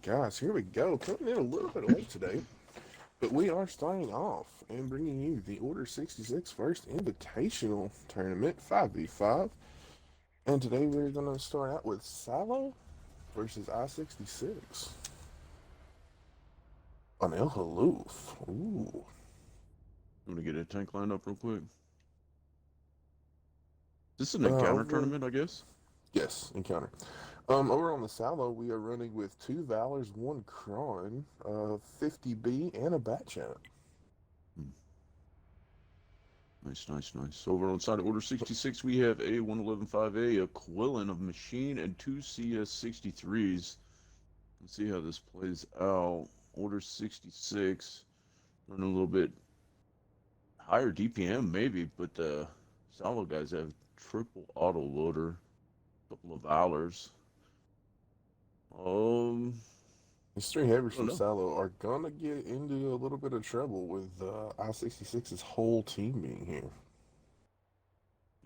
guys, here we go. Coming in a little bit late today, but we are starting off and bringing you the Order 66 First Invitational Tournament 5v5. And today we're going to start out with SALO versus I-66 on El Haloof. Ooh. I'm gonna get a tank lined up real quick. This is an encounter tournament, I guess. Yes, encounter. Over on the SALO, we are running with 2 Valors, 1 Kron, 50B, and a Bat Chat. Nice. Over on the side of Order 66, we have a 111.5A, a Quillen of Machine, and 2 CS63s. Let's see how this plays out. Order 66, running a little bit higher DPM maybe, but the SALO guys have triple auto loader, a couple of Valors. These 3 heavies from SALO are gonna get into a little bit of trouble with I-66's whole team being here.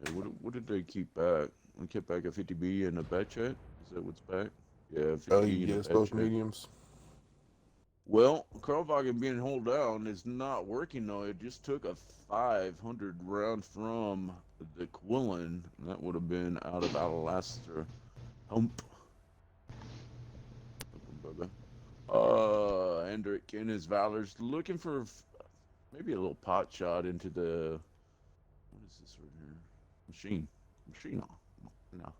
Yeah, what did they keep back? They kept back a 50B and a Bat Chat? Is that what's back? Yeah, 50B and yes, a Bat both Chat. mediums. Well, Karlvagen being held down is not working though. It just took a 500 round from the Quillen. That would have been out of Alastair. Hump. Hendrik and his Valors looking for maybe a little pot shot into the, what is this right here? Machine. No.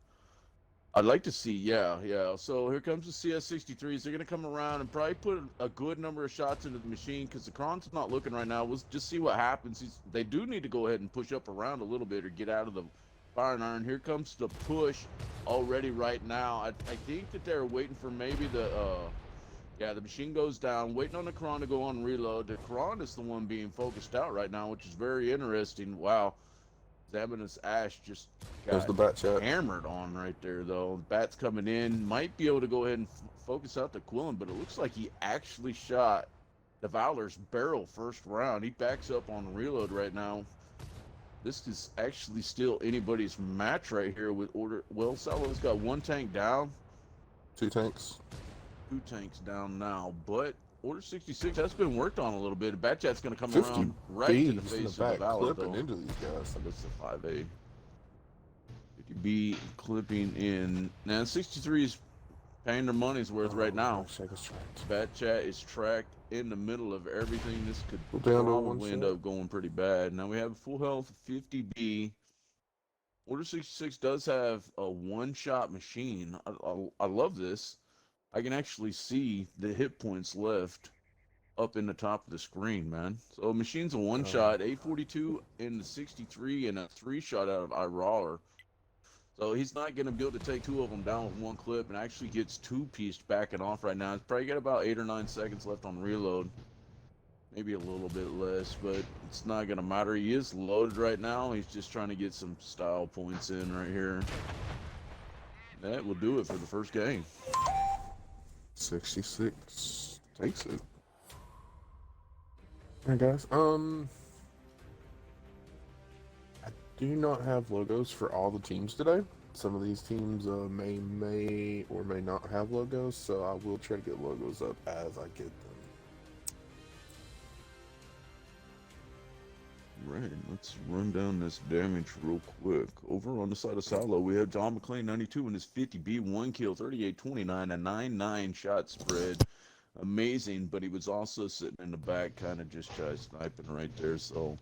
I'd like to see, yeah. So here comes the CS63s. They're going to come around and probably put a good number of shots into the machine because the Kron's not looking right now. We'll just see what happens. They do need to go ahead and push up around a little bit or get out of the firing iron. Here comes the push already right now. I think that they're waiting for maybe the machine goes down, waiting on the Kron to go on reload. The Kron is the one being focused out right now, which is very interesting. Wow. Zaminus Ash just got the Bat Chat hammered on right there, though. Bat's coming in. Might be able to go ahead and focus out the Quillen, but it looks like he actually shot the Valor's barrel first round. He backs up on reload right now. This is actually still anybody's match right here with Order. Well, SALO's got 1 tank down. 2 tanks. 2 tanks down now, but Order 66 has been worked on a little bit. Bat Chat's going to come 50 around right to the face of the Valor, clipping into these guys. That's the 5A. 50B clipping in. Now 63 is paying their money's worth right now. Bat Chat is tracked in the middle of everything. This could probably end up going pretty bad. Now we have a full health 50B. Order 66 does have a 1-shot machine. I love this. I can actually see the hit points left up in the top of the screen, man. So machine's a 1-shot, 842 in the 63, and a 3-shot out of Irawler. So he's not going to be able to take 2 of them down with 1 clip and actually gets 2-pieced backing off right now. He's probably got about 8 or 9 seconds left on reload. Maybe a little bit less, but it's not going to matter. He is loaded right now. He's just trying to get some style points in right here. That will do it for the first game. 66 takes it. Alright guys, I do not have logos for all the teams today. Some of these teams may or may not have logos, so I will try to get logos up as I get them. Right, let's run down this damage real quick. Over on the side of SALO, we have John McClain, 92 in his 50B, 1 kill, 38-29, a 9-9 shot spread. Amazing, but he was also sitting in the back, kind of just sniping right there, so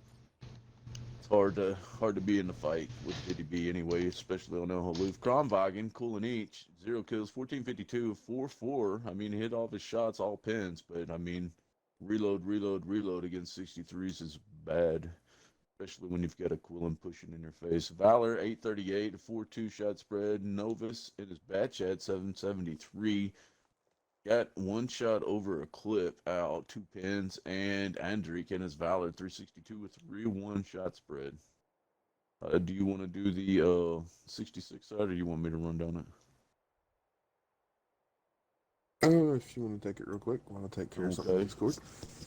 it's hard to be in the fight with 50B anyway, especially on El Haloof. Kronwagen, cool in each, 0 kills, 14-52, 4-4. I mean, he hit all of his shots, all pins, but I mean, reload against 63s is bad. Especially when you've got a Quillen pushing in your face. Valor, 838, a 4-2 shot spread. Novus in his Bat Chat, 773. Got 1 shot over a clip out, 2 pins. And Andrik in his Valor, 362 with 3-1 shot spread. Do you want to do the 66 side, or do you want me to run down it? If you want to take it real quick, while I take care of something in Discord.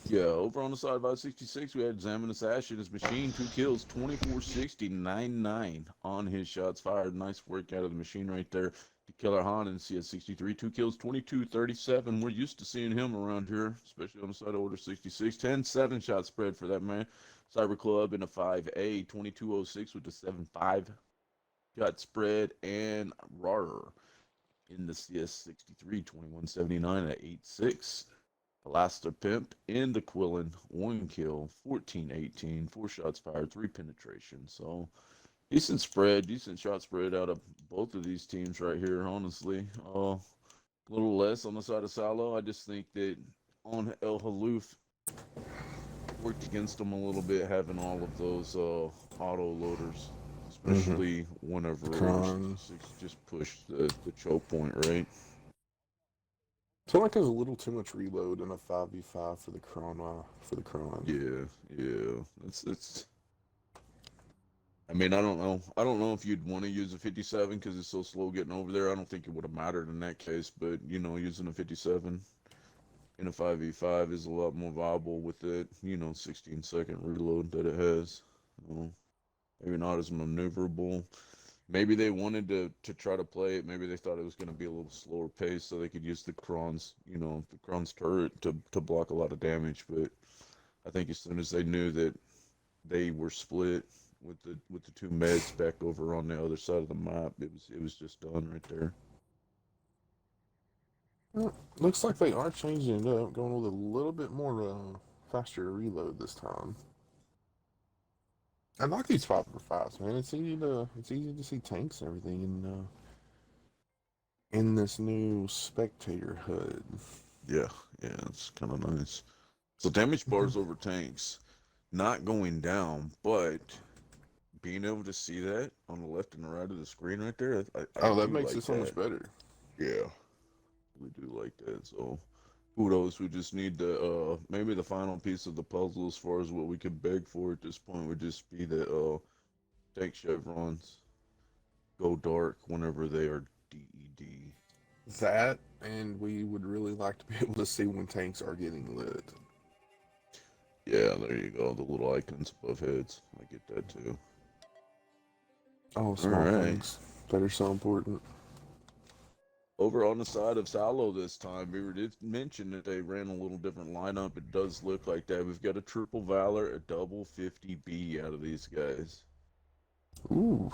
Yeah, over on the side of I-66, we had Zaminus Ash in his machine, 2 kills, 24-60, 9-9 on his shots fired. Nice work out of the machine right there to Killer Han in CS63, 2 kills, 22-37. We're used to seeing him around here, especially on the side of Order 66. 10-7 shot spread for that man. Cyber Club in a 5A, 2206 with the 7-5 shot spread. And Rar in the CS63, 2179 at 8-6. Blaster Pimp in the Quillen, 1 kill, 14-18, 4 shots fired, 3 penetration. So decent spread, decent shot spread out of both of these teams right here, honestly. A little less on the side of SALO. I just think that on El Haluf worked against them a little bit, having all of those auto loaders, especially whenever Order 66 just pushed the choke point, right? I feel like there's a little too much reload in a 5v5 for the Kron. Yeah. It's. I mean, I don't know. I don't know if you'd want to use a 57 because it's so slow getting over there. I don't think it would have mattered in that case, but using a 57 in a 5v5 is a lot more viable with that 16-second reload that it has. Maybe not as maneuverable. Maybe they wanted to try to play it. Maybe they thought it was going to be a little slower pace so they could use the Kron's turret to block a lot of damage. But I think as soon as they knew that they were split with the two meds back over on the other side of the map, it was just done right there. Well, looks like they are changing it up, going with a little bit more faster reload this time. I like these 5v5s, man. It's easy to see tanks and everything in this new spectator HUD. Yeah, it's kind of nice. So damage bars over tanks, not going down, but being able to see that on the left and the right of the screen right there, That makes it so much better. Yeah, we do like that. So kudos. We just need the maybe the final piece of the puzzle as far as what we could beg for at this point would just be that tank chevrons go dark whenever they are DED. That, and we would really like to be able to see when tanks are getting lit. Yeah, there you go. The little icons above heads. I get that too. Oh, small things that are so important. Over on the side of SALO this time, we did mention that they ran a little different lineup. It does look like that. We've got a triple Valor, a double 50B out of these guys. Ooh.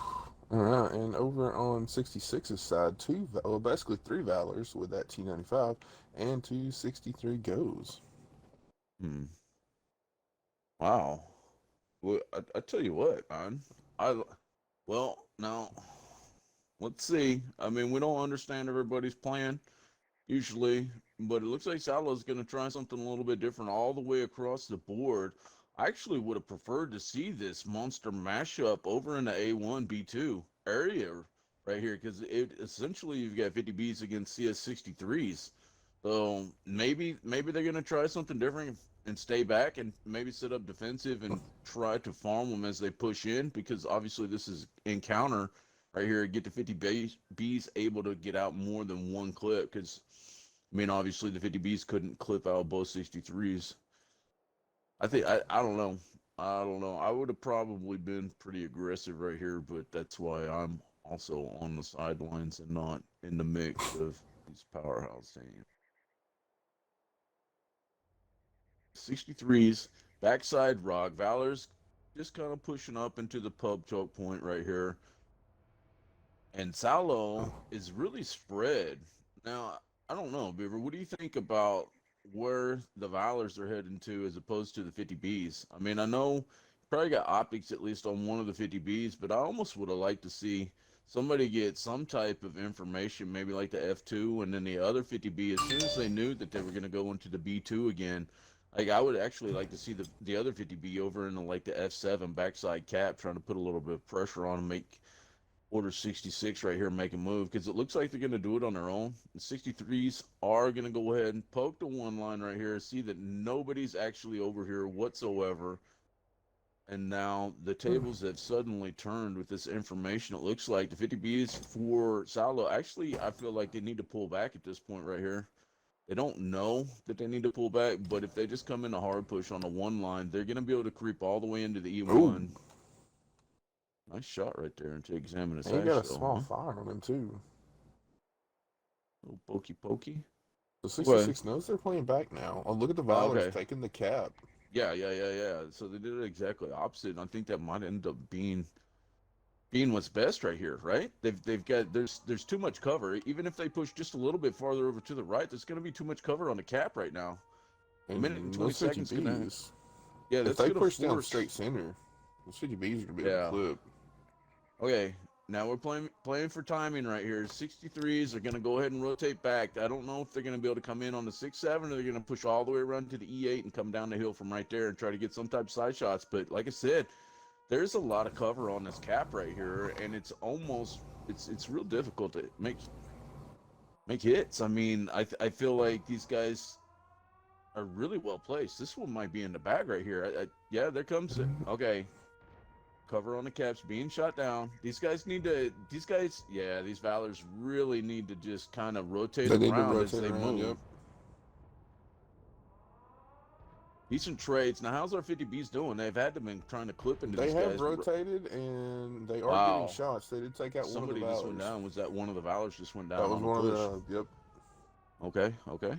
All right, and over on 66's side, basically 3 Valors with that T95 and 2 63 goes. Wow. Well, I tell you what, man. Now, let's see. I mean, we don't understand everybody's plan usually, but it looks like SALO's going to try something a little bit different all the way across the board. I actually would have preferred to see this monster mashup over in the A1, B2 area right here, because essentially you've got 50Bs against CS63s. So maybe they're going to try something different and stay back and maybe set up defensive and try to farm them as they push in, because obviously this is encounter right here. Get the 50Bs able to get out more than one clip, because I mean obviously the 50Bs couldn't clip out both 63s. I think I don't know. I would have probably been pretty aggressive right here, but that's why I'm also on the sidelines and not in the mix of these powerhouse teams. 63s, backside rock. Valor's just kind of pushing up into the pub choke point right here. And SALO is really spread. Now, I don't know, Beaver. What do you think about where the Valors are heading to as opposed to the 50Bs? I mean, I know you probably got optics at least on one of the 50Bs, but I almost would have liked to see somebody get some type of information, maybe like the F2, and then the other 50B, as soon as they knew that they were going to go into the B2 again, like I would actually like to see the other 50B over in like the F7 backside cap, trying to put a little bit of pressure on and make Order 66 right here make a move, because it looks like they're going to do it on their own. The 63s are going to go ahead and poke the one line right here, see that nobody's actually over here whatsoever. And now the tables have suddenly turned with this information. It looks like the 50Bs for SALO, actually, I feel like they need to pull back at this point right here. They don't know that they need to pull back, but if they just come in a hard push on the one line, they're going to be able to creep all the way into the E1. Ooh. Nice shot right there and to examine his and he got a small fire on him too. little pokey pokey. The What? 66 knows they're playing back now. Oh, look at the Oh, Valors okay. taking the cap. Yeah. So they did it exactly opposite. And I think that might end up being what's best right here, right? They've got there's too much cover. Even if they push just a little bit farther over to the right, there's going to be too much cover on the cap right now. A minute and And 20 those seconds gonna, 50Bs, yeah, if that's they gonna push down straight force. center, those 50Bs are going to be able to Yeah. clip. Okay. Now we're playing for timing right here. 63s are gonna go ahead and rotate back. I don't know if they're gonna be able to come in on the 6-7 or they're gonna push all the way around to the E8 and come down the hill from right there and try to get some type of side shots. But like I said, there's a lot of cover on this cap right here, and it's almost it's real difficult to make hits. I mean, I feel like these guys are really well placed. This one might be in the bag right here. Yeah, there comes it. Okay, cover on the caps being shot down. These guys need to. These guys, yeah, these Valors really need to just kind of rotate They need to around as rotate they around, move. yep. Decent trades. Now, how's our 50Bs doing? They've had to been trying to clip into They these have guys. rotated, and they are getting Wow. shots. They did take out one of the Somebody just went Valors. down. Was that one of the Valors just went That down was on a one push? of the, yep. Okay.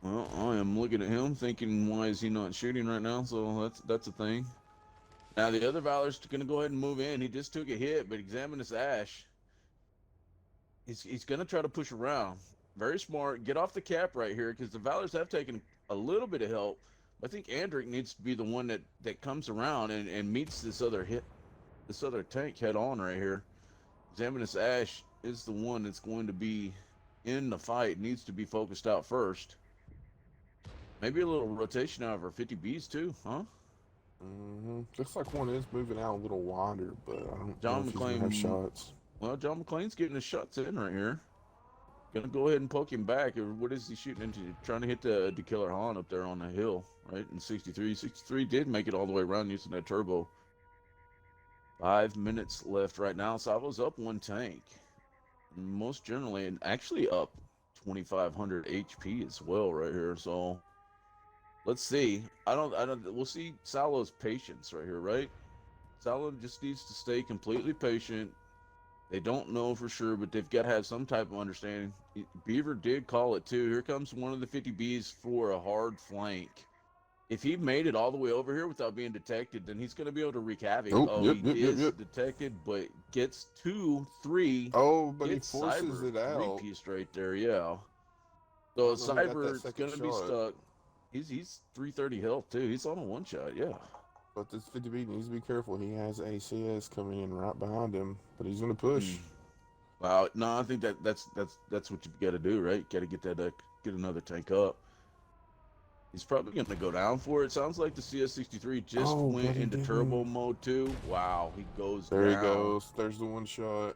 Well, I am looking at him thinking, why is he not shooting right now? So that's a thing. Now the other Valor's going to go ahead and move in. He just took a hit, but examine this ash. He's going to try to push around. Very smart. Get off the cap right here because the Valors have taken a little bit of help. I think Andrick needs to be the one that comes around and meets this other tank head on right here. Examinus Ash is the one that's going to be in the fight. Needs to be focused out first. Maybe a little rotation out of our 50Bs too, huh? Looks like one is moving out a little wider, but I don't know John if he's going to have McClain. shots. Well, John McClain's getting his shots in right here. Gonna go ahead and poke him back. Or what is he shooting into? Trying to hit the Killer Han up there on the hill, right? In 63. 63 did make it all the way around using that turbo. 5 minutes left right now. Savo's up one tank. Most generally, and actually up 2,500 HP as well right here. So let's see. I don't. We'll see Salo's patience right here, right? Salo just needs to stay completely patient. They don't know for sure, but they've got to have some type of understanding. Beaver did call it too. Here comes one of the 50Bs for a hard flank. If he made it all the way over here without being detected, then he's going to be able to wreak havoc. Oh, He is detected, but gets 2, 3. Oh, but he Gets forces Cyber it out. 3-piece right there, yeah. So Cyber's going to be shot. stuck. He's 330 health too. He's on a one shot, yeah. But this 50B needs to be careful. He has ACS coming in right behind him, but he's going to push. Wow, no, I think that's what you got to do, right? Got to get that get another tank up. He's probably going to go down for it. Sounds like the CS63 just went into turbo mode too. Wow, he goes there down. He goes. There's the one shot.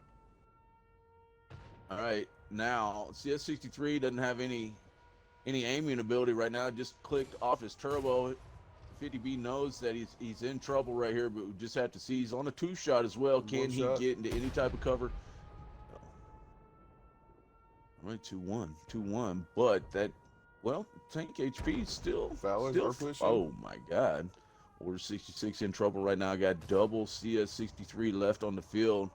All right, now CS63 doesn't have any aiming ability right now. Just clicked off his turbo. 50B knows that he's in trouble right here, but we just have to see. He's on a 2-shot as well. Can he get into any type of cover? All right, 2-1, but that, well, tank HP still Valors are pushing. Oh my God, Order 66 in trouble right now. Got double CS63 left on the field.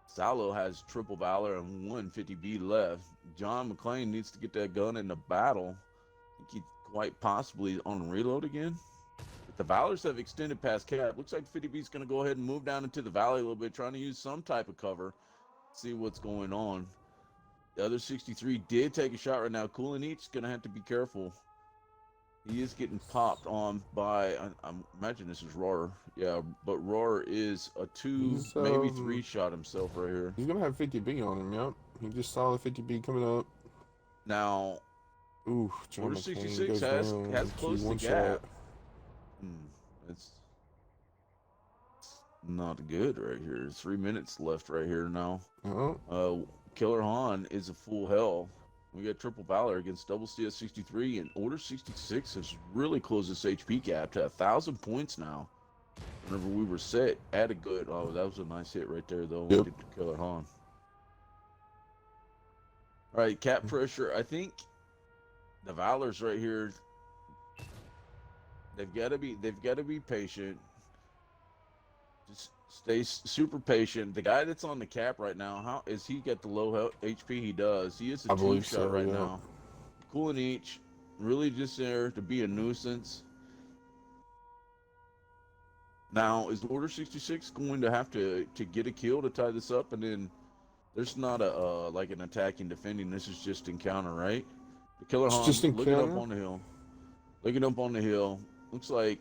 Salo has triple Valor and 150B left. John McClain needs to get that gun in the battle. I think he quite possibly on reload again. But the Valors have extended past cap. Looks like 50B is going to go ahead and move down into the valley a little bit, trying to use some type of cover. See what's going on. The other 63 did take a shot right now. Kulinich going to have to be careful. He is getting popped on by, I imagine this is Roar. Yeah, but Roar is a 2, maybe 3 shot himself right here. He's going to have 50B on him, yep. He just saw the 50B coming up. Now, ooh, Order 66 has closed the gap. It's not good right here. 3 minutes left right here now. Killer Han is a full hell. We got triple Valor against double CS63, and Order 66 has really closed this HP gap to 1,000 points now. Whenever we were set at a good, oh, that was a nice hit right there though. Yep. To Killer Han. All right, cap pressure. I think the Valors right here, they've got to be patient. Just Stay super patient. The guy that's on the cap right now, how is he got the low HP? He does. He is a I two believe shot so, right yeah. now. Cooling each, really just there to be a nuisance. Now, is Order 66 going to have to get a kill to tie this up, and then there's not a like an attacking defending. This is just encounter, right? The Killer It's Han, just looking up encounter. on the hill. Looking up on the hill. Looks like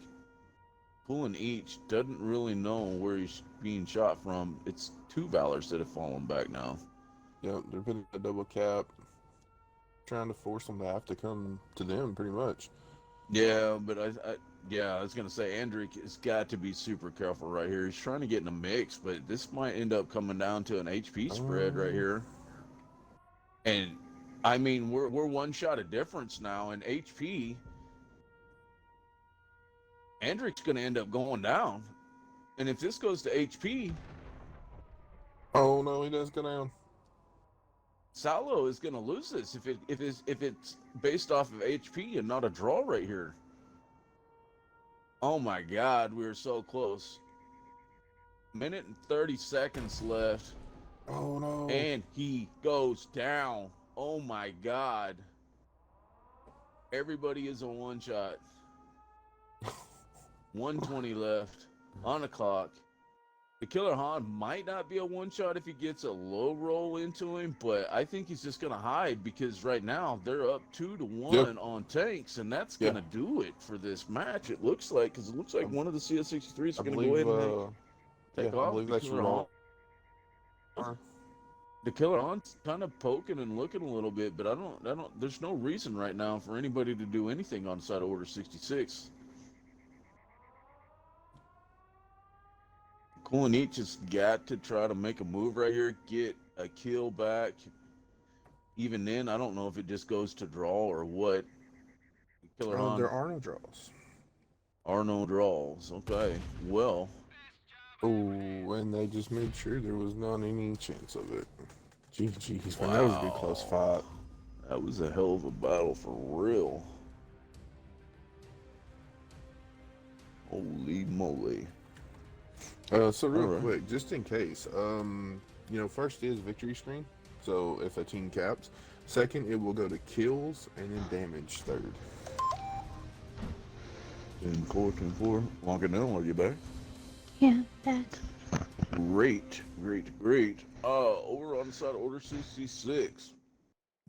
pulling each doesn't really know where he's being shot from. It's two Valors that have fallen back now. Yep, they're putting a double cap, trying to force them to have to come to them, pretty much. Yeah, but I was gonna say Andric has got to be super careful right here. He's trying to get in the mix, but this might end up coming down to an HP spread right Um, here. And I mean, we're one shot of difference now, and HP. Andric's gonna end up going down, and if this goes to HP, oh no, he does go down. SALO is gonna lose this if it's based off of HP and not a draw right here. Oh my God, we were so close. Minute and 30 seconds left. Oh no. And he goes down. Oh my God. Everybody is a one shot. 120 left on the clock. The Killer Han might not be a one shot if he gets a low roll into him, but I think he's just going to hide because right now they're up 2-1 Yep. on tanks, and that's Yeah. going to do it for this match. It looks like, because it looks like one of the CS63s I are going to go believe, ahead and take I off. believe The that's Killer wrong. Han. The Killer Han's kind of poking and looking a little bit, but I don't. There's no reason right now for anybody to do anything on the side of Order 66. Kulinich has got to try to make a move right here, get a kill back. Even then, I don't know if it just goes to draw or what. Killer Han There are no draws. are no draws. Okay, well, Oh, and they just made sure there was not any chance of it. GG's, man, that was a good close wow, fight. that was a hell of a battle for real. Holy moly! So real All right. quick, just in case, first is victory screen. So if a team caps, second it will go to kills and then damage third. 10-4, 10-4. Longanell, are you back? Yeah, back. Great, great, great. Over on the side of Order 66.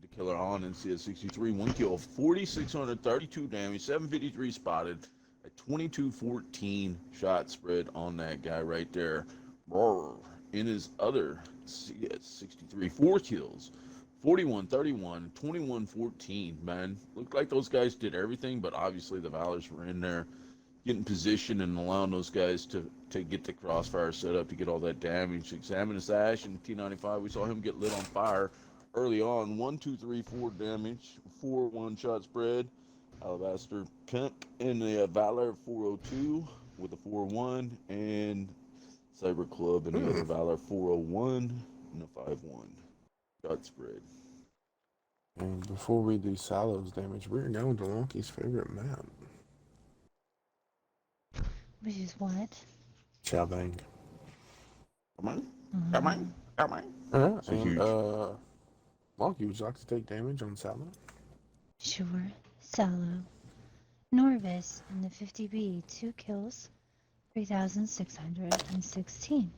The Killer Han in CS63, 1 kill, 4,632 damage, 753 spotted, a 22-14 shot spread on that guy right there. Roar. In his other CS63, 4 kills, 41-31, 21-14, man. Looked like those guys did everything, but obviously the Valors were in there getting position and allowing those guys to get the crossfire set up to get all that damage. Examine his Ash in T95. We saw him get lit on fire early on. 1, 2, 3, 4 damage, 4 one-shot spread. Alabaster Pimp in the Valor 402 with a 4-1, and Cyber Club in the other Valor 401 and a 5-1 shot spread. And before we do Silos damage, we're going to Wonky's favorite map. Which is what? Chalbang. Come on, come on, come on. Alright, So and huge. Wonky, would you like to take damage on Salo? Sure. SALO. Norvis in the 50B, 2 kills, 3,616.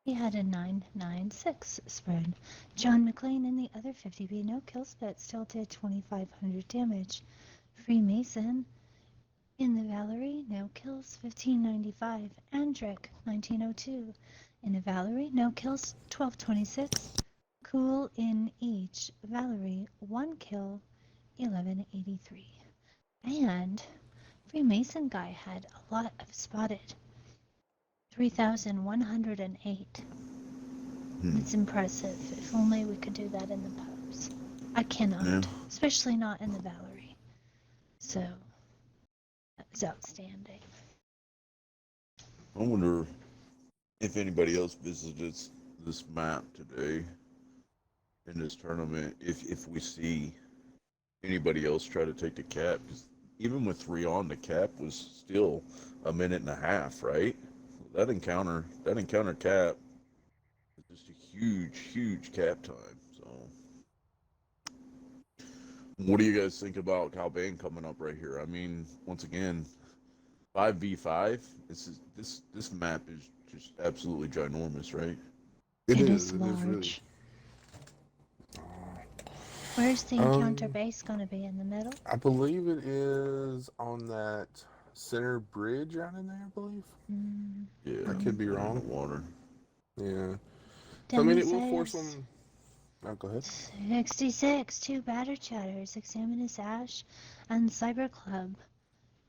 He had a 996 spread. John McClane in the other 50B, no kills, but still did 2,500 damage. Freemason in the Valerie, no kills, 1595. Andric, 1902. In the Valerie, no kills, 1226. Cool in each Valerie, 1 kill, 1183. And Freemason guy had a lot of spotted. 3,108. It's impressive. If only we could do that in the pubs. I cannot, Yeah. especially not in the Valerie. So, that was outstanding. I wonder if anybody else visited this map today in this tournament, if we see anybody else try to take the cap, because even with 3 on, the cap was still a minute and a half, right? That encounter cap is just a huge cap time. So, what do you guys think about Calbane coming up right here? I mean, once again, 5v5. This map is just absolutely ginormous, right? It It is is. It is really. large. Where's the encounter Um, base going to be? In the middle? I believe it is on that center bridge out in there. I believe. Mm, Yeah, I could be under the wrong. water. Yeah. So I mean, Demi it will force says them. Oh, go ahead. 66, two batter chatters, Examinus Ash and Cyber Club.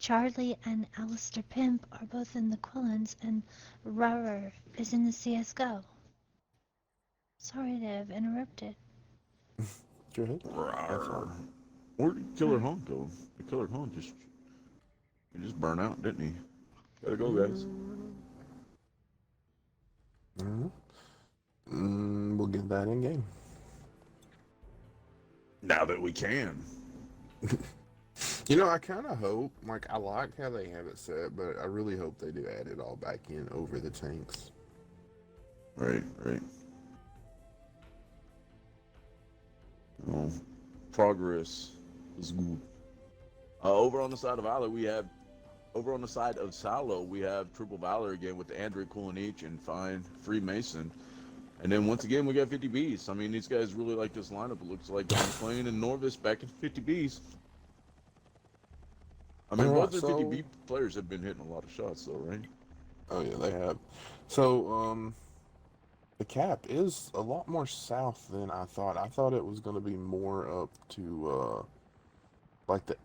Charlie and Alistair Pimp are both in the Quillins, and Rarer is in the CSGO. Sorry to have interrupted. Go ahead. Have fun. Rawr. Where did Killer Hunt go? The Killer Hunt just burned out, didn't he? Gotta go, guys. Mhm. We'll get that in game. Now that we can. You know, I kind of hope, like, I like how they have it set, but I really hope they do add it all back in over the tanks. Right. Oh, progress is good. Over on the side of SALO, we have Triple Valor again with Andrew Kulinich and Fine Freemason. And then once again, we got 50 Bs. I mean, these guys really like this lineup. It looks like Don McClain and Norvis back in 50 Bs. I mean, both Alright, their 50 so, B players have been hitting a lot of shots, though, right? oh yeah, they have. So, the cap is a lot more south than I thought. I thought it was going to be more up to, like the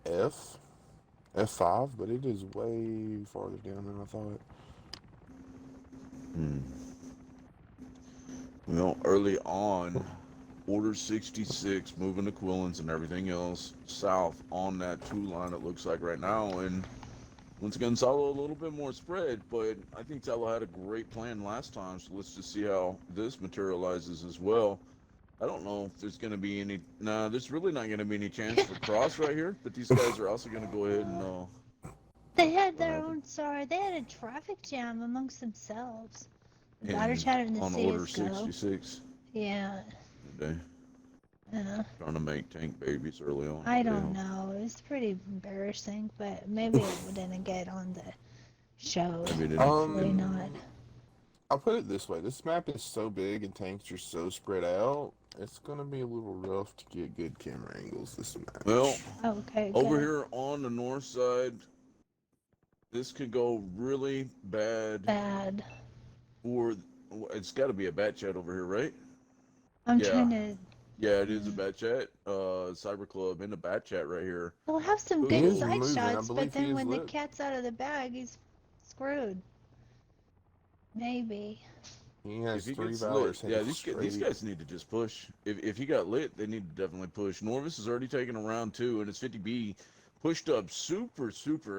F5, but it is way farther down than I thought. Well, early on, Order 66 moving to Quillins and everything else south on that 2 line, it looks like right now. And once again, SALO a little bit more spread, but I think SALO had a great plan last time, so let's just see how this materializes as well. I don't know if there's going to be any. Nah, there's really not going to be any chance for cross right here, but these guys are also going to go ahead and. They had What their happened? own, sorry, they had a traffic jam amongst themselves. The batter And chatter in the on Order CSGO. 66 Yeah. today, Uh, trying to make tank babies early on I today. don't know. It was pretty embarrassing, but maybe it didn't get on the show. Maybe it didn't. Hopefully not. I'll put it this way: this map is so big and tanks are so spread out. It's gonna be a little rough to get good camera angles this match. Well, Okay, over good. here on the north side, this could go really bad Bad. for. It's got to be a bat chat over here, right? I'm Yeah. trying to. Yeah, it is a bat chat. Cyber Club in the bat chat right here. We'll have some He good is side moving. I shots, believe but he then is when the lit. cat's out of the bag, he's screwed. Maybe. He has If he 3 gets Valors lit, yeah, headed these straight. guys need to just push. If he got lit, they need to definitely push. Norvis is already taking a round 2, and it's 50B pushed up super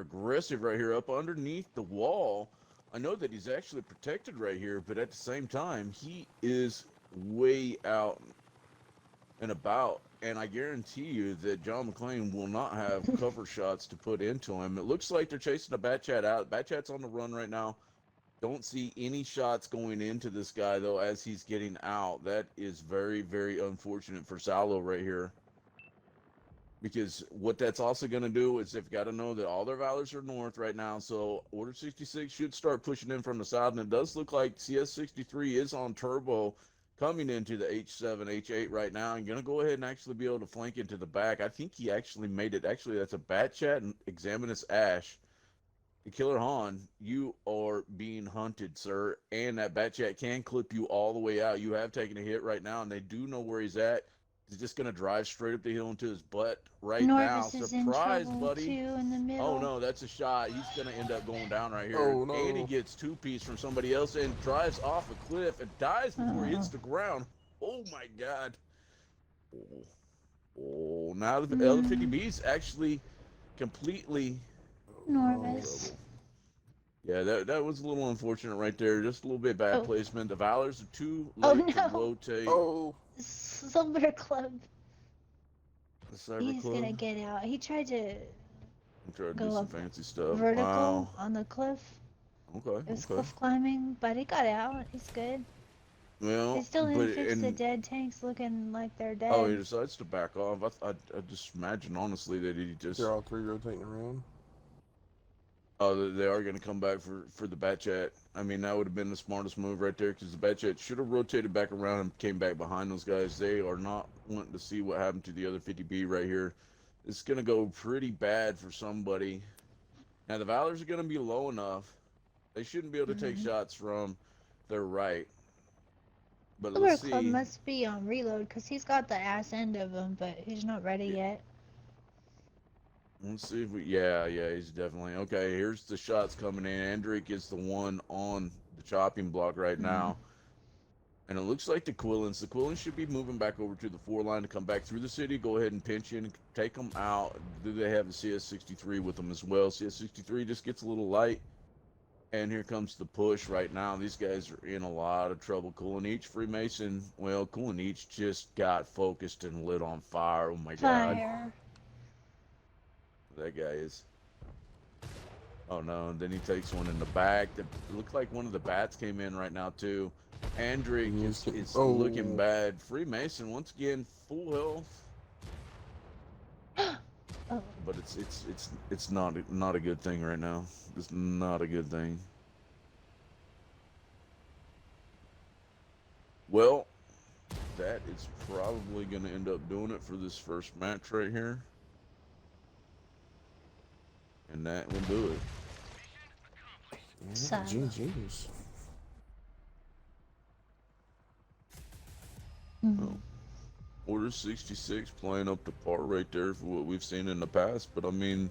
aggressive right here up underneath the wall. I know that he's actually protected right here, but at the same time, he is way out and about. And I guarantee you that John McClain will not have cover shots to put into him. It looks like they're chasing a bat chat out. Bat chat's on the run right now. Don't see any shots going into this guy, though, as he's getting out. That is very unfortunate for SALO right here. Because what that's also going to do is they've got to know that all their valors are north right now. So Order 66 should start pushing in from the south. And it does look like CS63 is on turbo coming into the H7, H8 right now. And going to go ahead and actually be able to flank into the back. I think he actually made it. Actually, that's a bat chat and Examinus Ash. Killer Han, you are being hunted, sir, and that bat chat can clip you all the way out. You have taken a hit right now, and they do know where he's at. He's just going to drive straight up the hill into his butt right now. Norvis is in Surprise, trouble buddy. too in the middle. Oh, no, that's a shot. He's going to end up going down right here. Oh, no. And he gets 2-piece from somebody else and drives off a cliff and dies before he hits the ground. Oh, my God. Oh, now the other 50B's actually completely... Norvis. Yeah, that was a little unfortunate right there. Just a little bit bad placement. The Valors are too Oh, late to no. rotate. Oh, Silver Club. The Cyber He's Club. gonna get out. He tried to I'm trying to go do some up fancy stuff. vertical Wow. on the cliff. Okay, It was okay. cliff climbing, but he got out. He's good. They Well, still but didn't fix the and dead tanks looking like they're oh, he dead. decides to back off. I just imagine honestly that he They're just all three rotating around. oh they are going to come back for the bat chat. I mean that would have been the smartest move right there because the bat chat should have rotated back around and came back behind those guys. They are not wanting to see what happened to the other 50B right here. It's going to go pretty bad for somebody. Now the Valors are going to be low enough. They shouldn't be able to take Mm-hmm. shots from their right. But let's Silver Club see. must be on reload because he's got the ass end of him, but he's not ready yet. Let's see if we. Yeah, yeah, he's definitely okay. Here's the shots coming in. Andrick is the one on the chopping block right Mm-hmm. now, and it looks like the Quillins. The Quillins should be moving back over to the 4 line to come back through the city. Go ahead and pinch in, take them out. Do they have a CS63 with them as well? CS63 just gets a little light, and here comes the push right now. These guys are in a lot of trouble. Coolin Freemason. Well, Coolin just got focused and lit on fire. Oh my God, Fire. that guy is. Oh no, and then he takes one in the back. It looked like one of the bats came in right now too. Andrick is looking bad. Freemason once again full health. Oh, But it's not a good thing right now. It's not a good thing. Well, that is probably gonna end up doing it for this first match right here. And that will do it. Salo. GG's. Mm-hmm. Well, Order 66 playing up to par right there for what we've seen in the past. But I mean,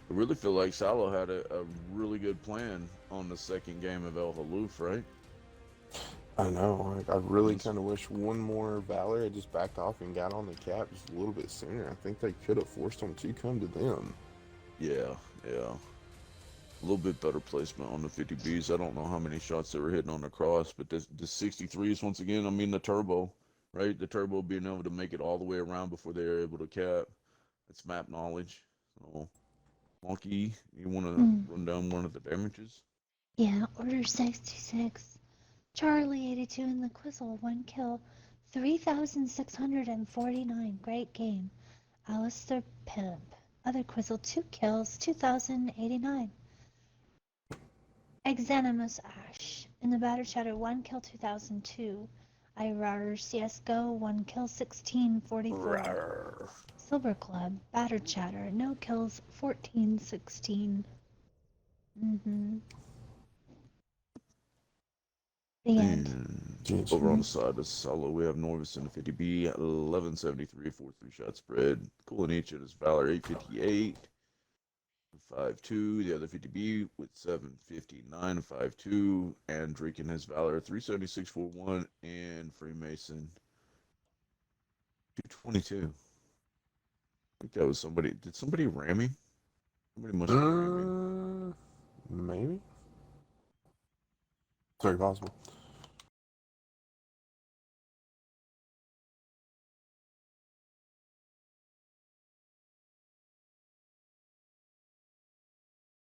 I really feel like SALO had a really good plan on the second game of El Haloof, right? I know. Like, I really kind of wish one more Valor had just backed off and got on the cap just a little bit sooner. I think they could have forced them to come to them. Yeah, yeah. A little bit better placement on the 50Bs. I don't know how many shots they were hitting on the cross, but the 63s, once again, I mean the turbo, right? The turbo being able to make it all the way around before they are able to cap. That's map knowledge. So, Monkey, you want to Mm. run down one of the damages? Yeah, Order 66. Charlie 82 in the Quizzle, 1 kill, 3,649. Great game. Alistair Pimp. Other Quizzle, 2 kills, 2,089. Exanimus Ash. In the Batter Chatter, 1 kill, 2002. Irar CSGO, 1 kill, 1644. Rawr. Silver Club, Batter Chatter, no kills, 1416. Mm-hmm. The end. And GG. over on the side of SALO, we have Norvis in the 50B, 1173, 4-3 shot spread. Coolin and his Valor, 858. 5-2, the other 50B with 759, 5-2, and Drake and his Valor 376, 4-1, and Freemason 222. I think that was somebody. Did somebody ram me? Somebody must have rammed me. Maybe. It's very possible.